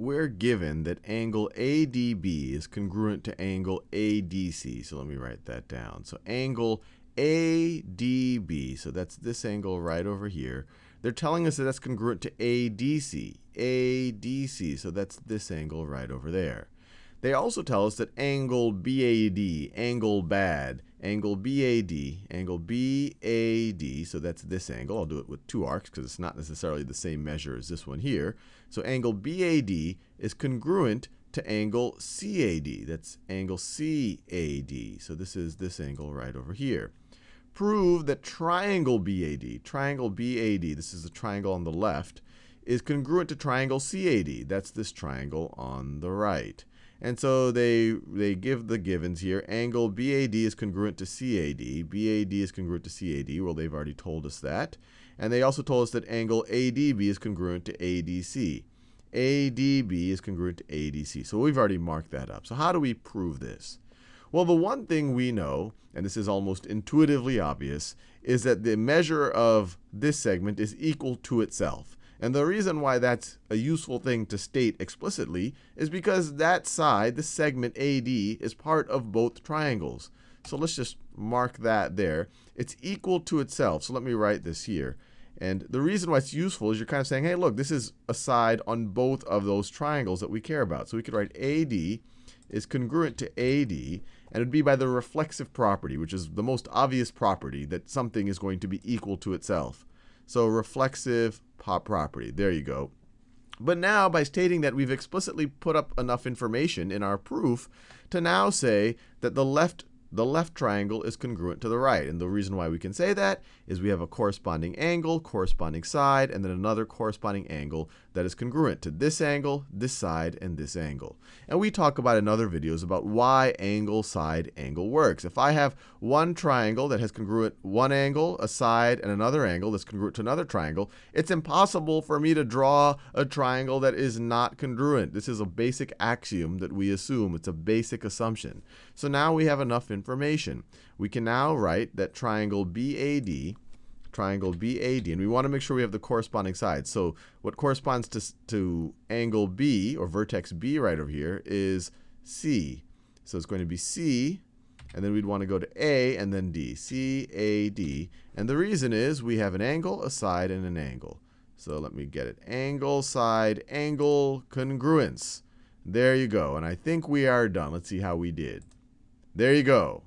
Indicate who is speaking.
Speaker 1: we're given that angle ADB is congruent to angle ADC. So let me write that down. So angle ADB, so that's this angle right over here. They're telling us that that's congruent to ADC. ADC, so that's this angle right over there. They also tell us that angle BAD, angle bad, angle BAD, angle BAD, so that's this angle. I'll do it with two arcs because it's not necessarily the same measure as this one here. So angle BAD is congruent to angle CAD. That's angle CAD. So this is this angle right over here. Prove that triangle BAD, this is the triangle on the left, is congruent to triangle CAD. That's this triangle on the right. And so they give the givens here. Angle BAD is congruent to CAD. BAD is congruent to CAD. Well, they've already told us that. And they also told us that angle ADB is congruent to ADC. ADB is congruent to ADC. So we've already marked that up. So how do we prove this? Well, the one thing we know, and this is almost intuitively obvious, is that the measure of this segment is equal to itself. And the reason why that's a useful thing to state explicitly is because that side, this segment AD, is part of both triangles. So let's just mark that there. It's equal to itself. So let me write this here. And the reason why it's useful is you're kind of saying, hey, look, this is a side on both of those triangles that we care about. So we could write AD is congruent to AD, and it would be by the reflexive property, which is the most obvious property that something is going to be equal to itself. So reflexive property, there you go. But now, by stating that, we've explicitly put up enough information in our proof to now say that the left triangle is congruent to the right. And the reason why we can say that is we have a corresponding angle, corresponding side, and then another corresponding angle that is congruent to this angle, this side, and this angle. And we talk about in other videos about why angle, side, angle works. If I have one triangle that has congruent one angle, a side, and another angle that's congruent to another triangle, it's impossible for me to draw a triangle that is not congruent. This is a basic axiom that we assume. It's a basic assumption. So now we have enough information. We can now write that triangle BAD, and we want to make sure we have the corresponding sides. So what corresponds to angle B, or vertex B right over here, is C. So it's going to be C, and then we'd want to go to A and then D. C, A, D. And the reason is we have an angle, a side, and an angle. So let me get it. Angle, side, angle, congruence. There you go. And I think we are done. Let's see how we did. There you go.